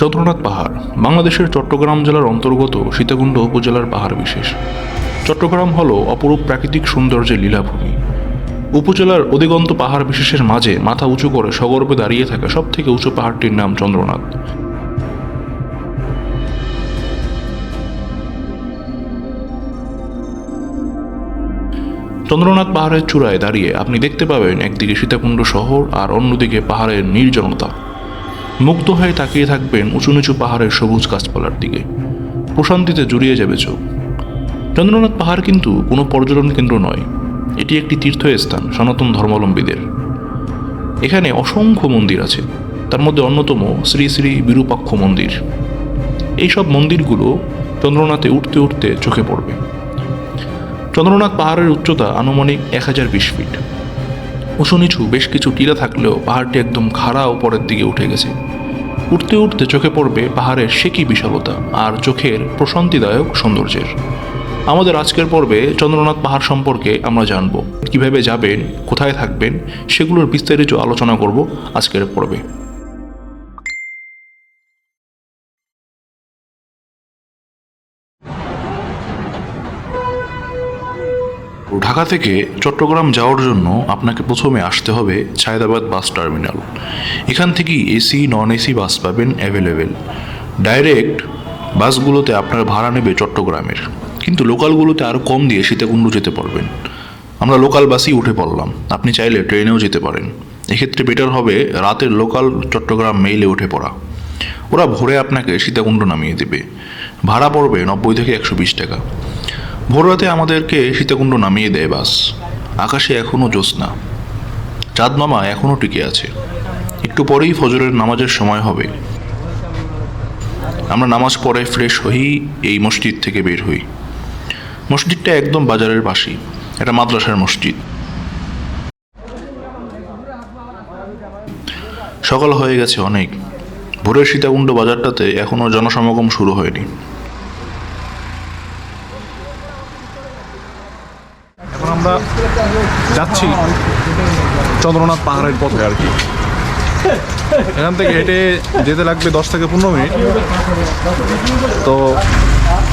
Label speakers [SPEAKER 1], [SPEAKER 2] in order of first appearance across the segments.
[SPEAKER 1] চন্দ্রনাথ পাহাড় বাংলাদেশের চট্টগ্রাম জেলার অন্তর্গত সীতাকুণ্ড উপজেলার পাহাড় বিশেষ। চট্টগ্রাম হল অপরূপ প্রাকৃতিক সৌন্দর্যের লীলাভূমি। উপজেলার অধিগন্ত পাহাড় বিশেষের মাঝে মাথা উঁচু করে সগর্বে দাঁড়িয়ে থাকা সবথেকে উঁচু পাহাড়টির নাম চন্দ্রনাথ। চন্দ্রনাথ পাহাড়ের চূড়ায় দাঁড়িয়ে আপনি দেখতে পাবেন একদিকে সীতাকুণ্ড শহর আর অন্যদিকে পাহাড়ের নির্জনতা। মুগ্ধ হয়ে তাকিয়ে থাকবেন উঁচু নিচু পাহাড়ের সবুজ গাছপালার দিকে। প্রশান্তিতে জুড়িয়ে যাবে চোখ। চন্দ্রনাথ পাহাড় কিন্তু কোনো পর্যটন কেন্দ্র নয়, এটি একটি তীর্থস্থান সনাতন ধর্মাবলম্বীদের। এখানে অসংখ্য মন্দির আছে, তার মধ্যে অন্যতম শ্রী শ্রী বিরূপাক্ষ মন্দির। এইসব মন্দিরগুলো চন্দ্রনাথে উঠতে উঠতে চোখে পড়বে। চন্দ্রনাথ পাহাড়ের উচ্চতা আনুমানিক 1020 ফিট। উঁচু নিচু বেশ কিছু টিলা থাকলেও পাহাড়টি একদম খাড়া উপরের দিকে উঠে গেছে। উঠতে উঠতে চোখে পড়বে পাহাড়ের সে কি বিশালতা আর চোখের প্রশান্তিদায়ক সৌন্দর্যের। আমাদের আজকের পর্বে চন্দ্রনাথ পাহাড় সম্পর্কে আমরা জানব, কিভাবে যাবেন, কোথায় থাকবেন, সেগুলোর বিস্তারিত আলোচনা করব আজকের পর্বে। ঢাকা থেকে চট্টগ্রাম যাওয়ার জন্য আপনাকে প্রথমে আসতে হবে ছায়দাবাদ বাস টার্মিনাল। এখান থেকেই এসি নন এসি বাস পাবেন অ্যাভেলেবেল। ডাইরেক্ট বাসগুলোতে আপনার ভাড়া নেবে চট্টগ্রামের, কিন্তু লোকালগুলোতে আরও কম দিয়ে সীতাকুণ্ড যেতে পারবেন। আমরা লোকাল বাসই উঠে পড়লাম, আপনি চাইলে ট্রেনেও যেতে পারেন। এক্ষেত্রে বেটার হবে রাতের লোকাল চট্টগ্রাম মেইলে উঠে পড়া। ওরা ভোরে আপনাকে সীতাকুণ্ড নামিয়ে দেবে। ভাড়া পড়বে 90 থেকে 120 টাকা। ভোররাতে আমাদেরকে সীতাকুণ্ড নামিয়ে দেয় বাস। আকাশে এখনও জ্যোৎস্না, চাঁদ মামা এখনও টিকে আছে। একটু পরেই ফজরের নামাজের সময় হবে। আমরা নামাজ পড়ে ফ্রেশ হয়েই এই মসজিদ থেকে বের হই। মসজিদটা একদম বাজারের পাশেই, এটা মাদ্রাসার মসজিদ। সকাল হয়ে গেছে অনেক। ভোরের সীতাকুণ্ড বাজারটাতে এখনও জনসমাগম শুরু হয়নি।
[SPEAKER 2] এখন আমরা যাচ্ছি চন্দ্রনাথ পাহাড়ের পথে আর কি। এখান থেকে হেঁটে যেতে লাগবে 10 থেকে 15 মিনিট। তো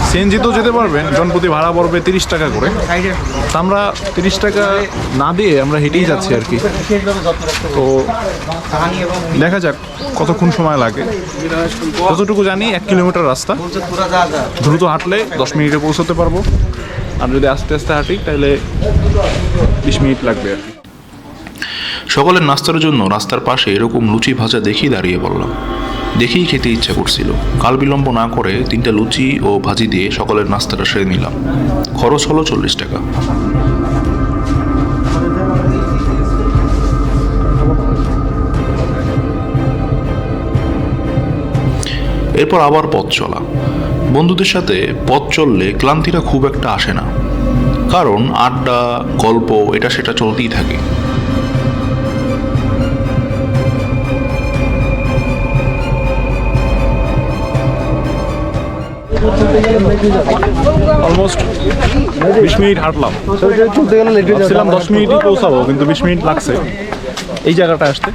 [SPEAKER 2] সিএনজিতেও যেতে পারবেন, জনপ্রতি ভাড়া পড়বে 30 টাকা করে। তা আমরা 30 টাকা না দিয়ে আমরা হেঁটেই যাচ্ছি আর কি। তো দেখা যাক কতক্ষণ সময় লাগে। যতটুকু জানি 1 কিলোমিটার রাস্তা, দ্রুত হাঁটলে 10 মিনিটে পৌঁছতে পারবো। আর যদি আস্তে আস্তে হাঁটি তাহলে 20 মিনিট লাগবে আর কি।
[SPEAKER 1] সকালের নাস্তার জন্য রাস্তার পাশে এরকম লুচি ভাজা দেখেই দাঁড়িয়ে পড়লাম। দেখেই খেতে ইচ্ছা করছিল। কাল বিলম্ব না করে 3টা লুচি ও ভাজি দিয়ে সকালের নাস্তাটা সেরে নিলাম। খরচ হলো 40 টাকা। এরপর আবার পথ চলা। বন্ধুদের সাথে পথ চললে ক্লান্তিটা খুব একটা আসে না, কারণ আড্ডা গল্প এটা সেটা চলতেই থাকে।
[SPEAKER 2] অলমোস্ট 20 মিনিট হাঁটলাম। ভাবছিলাম 10 মিনিটই পৌঁছাবো, কিন্তু 20 মিনিট লাগছে এই জায়গাটা আসতে।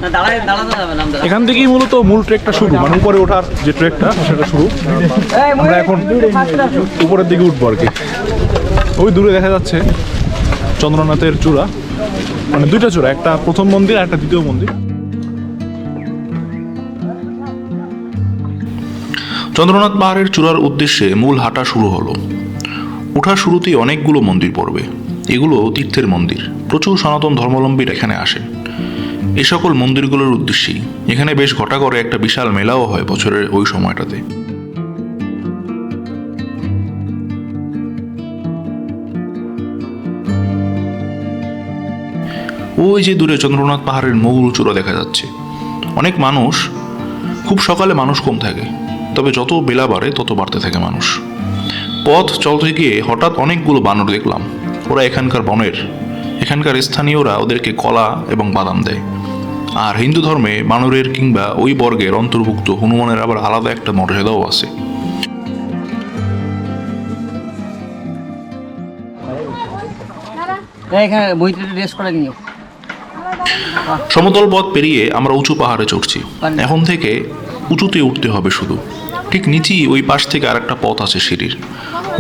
[SPEAKER 2] এখান থেকেই মূলত মূল ট্রেকটা শুরু, মানে উপরে ওঠার যে ট্রেকটা সেটা শুরু। আমরা এখন উপরের দিকে উঠবো আর কি। ওই দূরে দেখা যাচ্ছে চন্দ্রনাথের চূড়া, মানে 2টা চূড়া, একটা প্রথম মন্দির আর একটা দ্বিতীয় মন্দির।
[SPEAKER 1] চন্দ্রনাথ পাহাড়ের চূড়ার উদ্দেশ্যে মূল হাঁটা শুরু হলো। ওঠার শুরুতেই অনেকগুলো মন্দির পড়বে। এগুলো তীর্থের মন্দির, প্রচুর সনাতন ধর্মাবলম্বীরা এখানে আসেন এ সকল মন্দিরগুলোর উদ্দেশ্যেই। এখানে বেশ ঘটা করে একটা বিশাল মেলাও হয় বছরের ওই সময়টাতে। ওই যে দূরে চন্দ্রনাথ পাহাড়ের মূল চূড়া দেখা যাচ্ছে। অনেক মানুষ, খুব সকালে মানুষ কম থাকে, তবে যত বেলা বাড়ে তত বাড়তে থাকে মানুষ। পথ চলতে গিয়ে হঠাৎ অনেকগুলো বানর দেখলাম। ওরা এখানকার বনের, এখানকার স্থানীয়রা ওদেরকে কলা এবং বাদাম দেয়। আর হিন্দু ধর্মে বানরের কিংবা ওই বর্গের অন্তর্ভুক্ত হনুমানের আবার আলাদা একটা মর্যাদাও আছে। সমতল পথ পেরিয়ে আমরা উঁচু পাহাড়ে চড়ছি। এখন থেকে উঁচুতে উঠতে হবে শুধু। ঠিক নিচেই ওই পাশ থেকে আরেকটা পথ আছে সিঁড়ির,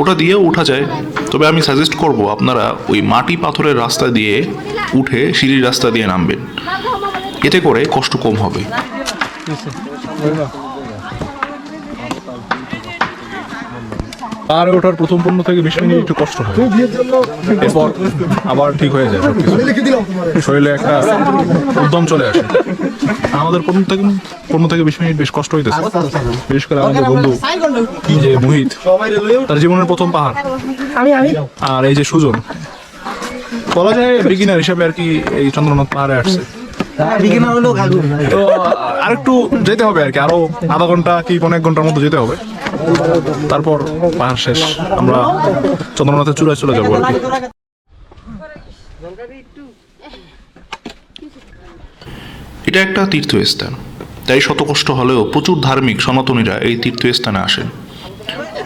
[SPEAKER 1] ওটা দিয়েও উঠা যায়। তবে আমি সাজেস্ট করব আপনারা ওই মাটি পাথরের রাস্তা দিয়ে উঠে সিঁড়ির রাস্তা দিয়ে নামবেন, এতে করে কষ্ট কম হবে।
[SPEAKER 2] পাহাড়ে ওঠার প্রথম 15 থেকে 20 মিনিট একটু কষ্ট হয়, এরপর আবার ঠিক হয়ে যায় সবকিছু। শরীরে একটা উদ্যম চলে আসে। আমাদের 15 থেকে 20 মিনিট বেশ কষ্ট হইতেছে, বিশেষ করে আমাদের বন্ধু যে মোহিত, তার জীবনের প্রথম পাহাড়, আর এই যে সুজন, বলা যায় বিগিনার হিসাবে আর কি এই চন্দ্রনাথ পাহাড়ে আসছে। তো আরেকটু যেতে হবে আর কি, আরো আধা ঘন্টা কি 1 ঘন্টার মতো যেতে হবে, তারপর পাহাড় শেষ। আমরা চন্দ্রনাথের চূড়ায় চলে যাবো আর কি।
[SPEAKER 1] এটা একটা তীর্থস্থান, তাই শত কষ্ট হলেও প্রচুর ধার্মিক সনাতনীরা এই তীর্থস্থানে আসেন।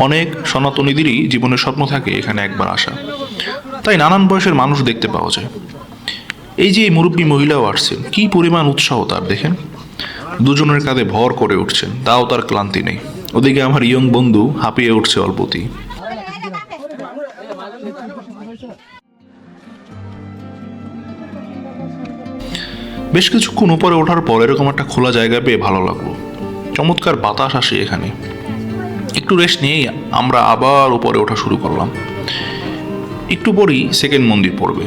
[SPEAKER 1] অনেক সনাতনীদেরই জীবনের স্বপ্ন থাকে এখানে একবার আসা, তাই নানান বয়সের মানুষ দেখতে পাওয়া যায়। এই যে এই মুরব্বী মহিলাও আসছেন, কি পরিমাণ উৎসাহ তার দেখেন, দুজনের কাঁধে ভর করে উঠছেন, তাও তার ক্লান্তি নেই। ওদিকে আমার ইয়ং বন্ধু হাঁপিয়ে উঠছে অল্পতেই। বেশ কিছুক্ষণ উপরে ওঠার পর এরকম একটা খোলা জায়গা পেয়ে ভালো লাগলো। চমৎকার বাতাস আসে এখানে। একটু রেস্ট নিয়েই আমরা আবার উপরে ওঠা শুরু করলাম। একটু পরেই সেকেন্ড মন্দির পড়বে।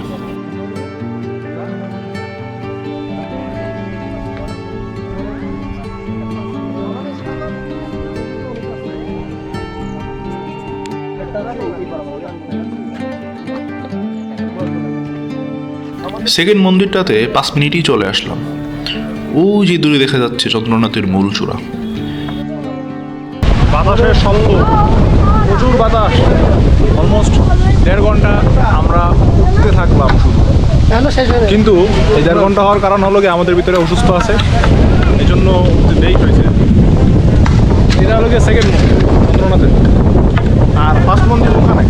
[SPEAKER 1] সেকেন্ড মন্দিরটাতে 5 মিনিটই চলে আসলাম। ওই যে দূরে দেখা যাচ্ছে চন্দ্রনাথের মূল চূড়া।
[SPEAKER 2] বাতাসের শব্দ, প্রচুর বাতাস। অলমোস্ট 1.5 ঘন্টা আমরা উঠতে থাকলাম শুধু, কিন্তু এই 1.5 ঘন্টা হওয়ার কারণ হলো কি আমাদের ভিতরে অসুস্থ আছে, এই জন্য দেরি হয়েছে। এটা হলো গিয়ে সেকেন্ড মন্দির চন্দ্রনাথের, আর ফার্স্ট মন্দির ওখানে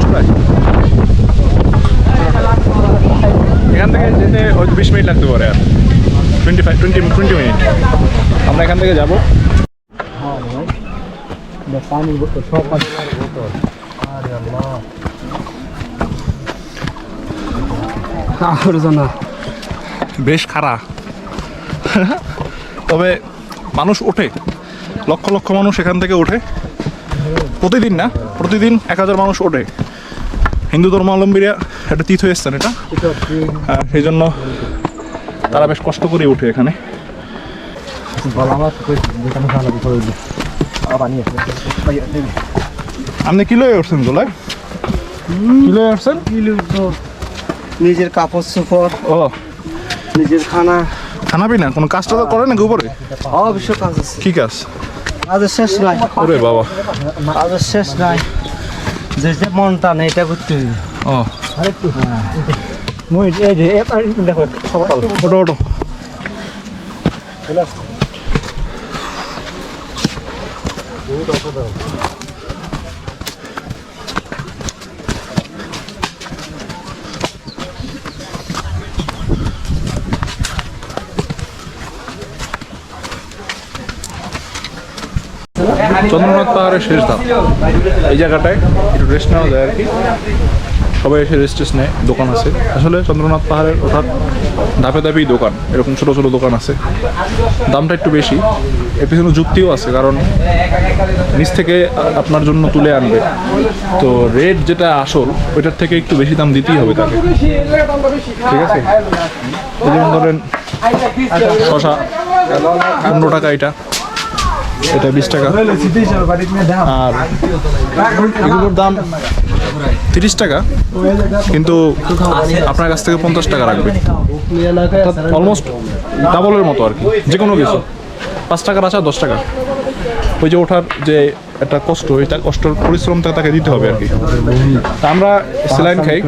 [SPEAKER 2] চূড়ায়। এখান থেকে যেতে হয়তো 20 মিনিট লাগতে পারে, আর 20 মিনিট। আমরা এখান থেকে যাবো। বেশ খারাপ, তবে মানুষ ওঠে, লক্ষ লক্ষ মানুষ এখান থেকে ওঠে প্রতিদিন। না, প্রতিদিন 1000 মানুষ ওঠে। হিন্দু ধর্মাবলম্বীরা একটা তীর্থস্থান এটা, সেই জন্য তারা বেশ কষ্ট করে ওঠে এখানে। আপনি কি লয়ে উঠছেন গোলায়? কি লয়ে উঠছেন?
[SPEAKER 3] নিজের কাপড় চোপড়,
[SPEAKER 2] ও
[SPEAKER 3] নিজের খানা
[SPEAKER 2] পিনা কোনো কাজটা তো করে নাকি উপরে?
[SPEAKER 3] অবশ্য কাজ আছে,
[SPEAKER 2] কি কাজ?
[SPEAKER 3] কাজের শেষ নাই।
[SPEAKER 2] ওরে বাবা,
[SPEAKER 3] কাজের শেষ নাই, যে যে মনটা নেই এটা করতে হবে।
[SPEAKER 2] ও ওটো ওটো। চন্দ্রনাথ পাহাড়ের শেষ ধাপ এই জায়গাটায়, একটু রেস্ট নেওয়া যায় আর কি। সবাই এসে রেস্ট নেয়, দোকান আছে। আসলে চন্দ্রনাথ পাহাড়ের ওঠার ধাপে ধাপেই দোকান, এরকম ছোটো ছোটো দোকান আছে। দামটা একটু বেশি, এর পিছনে যুক্তিও আছে, কারণ নিচ থেকে আপনার জন্য তুলে আনবে, তো রেট যেটা আসল ওইটার থেকে একটু বেশি দাম দিতেই হবে তাকে, ঠিক আছে? যেমন ধরেন শশা 15 টাকা, এটা 20 টাকা, আর এগুলোর দাম 30 টাকা, কিন্তু আপনার কাছ থেকে 50 টাকা রাখবে। অলমোস্ট ডাবলের মতো আর কি, যে কোনো কিছু 5 টাকার আচ্ছা 10 টাকা। ওই যে ওঠার যে একটা কষ্ট, এটা কষ্টের পরিশ্রমটা তাকে দিতে হবে আর কি। তা আমরা স্যালাইন খাই।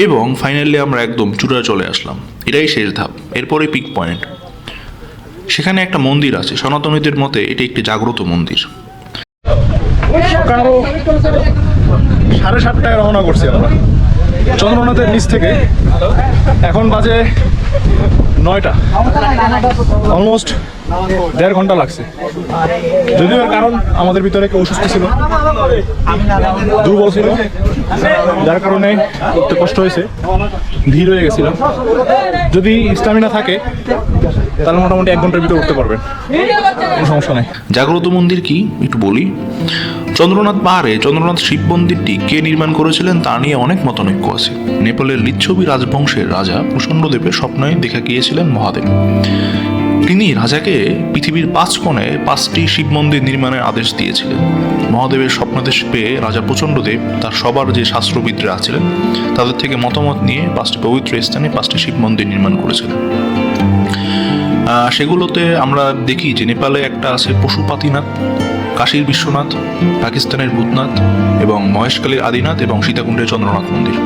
[SPEAKER 1] এবং ফাইনালি আমরা একদম চূড়ায় চলে আসলাম। এটাই শেষ ধাপ, এরপরে পিক পয়েন্ট। সেখানে একটা মন্দির আছে, সনাতনীদের মতে এটি একটি জাগ্রত মন্দির।
[SPEAKER 2] সকাল 7:30টায় রওনা করছি আমরা। চন্দ্রনাথের নিচ থেকে এখন বাজে 9টা, অলমোস্ট 1.5 ঘন্টা লাগছে। যদিও এর কারণ আমাদের ভিতরে কেউ অসুস্থ ছিল, দুর্বল ছিল, যার কারণে উঠতে কষ্ট হয়েছে, ভিড় হয়ে গেছিল। যদি স্টামিনা থাকে তাহলে মোটামুটি 1 ঘন্টার ভিতরে উঠতে পারবেন, কোনো সমস্যা নেই।
[SPEAKER 1] জাগ্রত মন্দির কি একটু বলি। চন্দ্রনাথ পাহাড়ে চন্দ্রনাথ শিব মন্দিরটি কে নির্মাণ করেছিলেন তা নিয়ে অনেক মতানৈক্য আছে। নেপালের লিচ্ছবি রাজবংশের রাজা প্রচণ্ডদেবের স্বপ্নে দেখা গিয়েছিলেন মহাদেব। তিনি রাজাকে পৃথিবীর 5 কোণে 5টি শিব মন্দির নির্মাণের আদেশ দিয়েছিলেন। মহাদেবের স্বপ্নাদেশ পেয়ে রাজা প্রচণ্ডদেব তার সবার যে শাস্ত্রবিদরা ছিলেন তাদের থেকে মতামত নিয়ে 5টি পবিত্র স্থানে 5টি শিব মন্দির নির্মাণ করেছিলেন। সেগুলোতে আমরা দেখি যে নেপালে একটা আছে পশুপাতিনাথ, কাশীর বিশ্বনাথ, পাকিস্তানের ভূতনাথ এবং মহেশখালীর আদিনাথ এবং সীতাকুণ্ডের চন্দ্রনাথ মন্দির।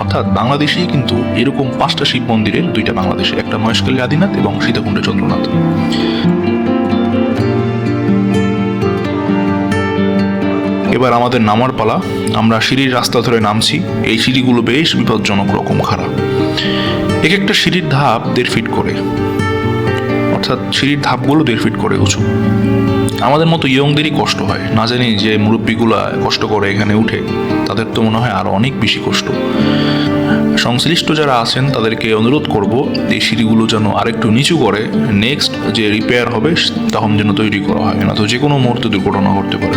[SPEAKER 1] অর্থাৎ বাংলাদেশেই কিন্তু এরকম 5টা শিব মন্দিরের 2টা বাংলাদেশে, একটা মহেশখালীর আদিনাথ এবং সীতাকুণ্ডের চন্দ্রনাথ। এবার আমাদের নামার পালা। আমরা সিঁড়ির রাস্তা ধরে নামছি। এই সিঁড়িগুলো বেশ বিপজ্জনক রকম খারাপ। এক একটা সিঁড়ির ধাপ 1.5 ফিট করে, অর্থাৎ সিঁড়ির ধাপগুলো 1.5 ফিট করে উঁচু। আমাদের মতো ইয়ংদেরই কষ্ট হয়, না জানি যে মুরব্বীগুলা কষ্ট করে এখানে উঠে তাদের তো মনে হয় আরো অনেক বেশি কষ্ট। সংশ্লিষ্ট যারা আছেন তাদেরকে অনুরোধ করব এই সিঁড়িগুলো যেন আরেকটু নিচু করে নেক্সট যে রিপেয়ার হবে তখন যেন তৈরি করা হয়, না তো যে কোনো মুহূর্তে দুর্ঘটনা ঘটতে পারে।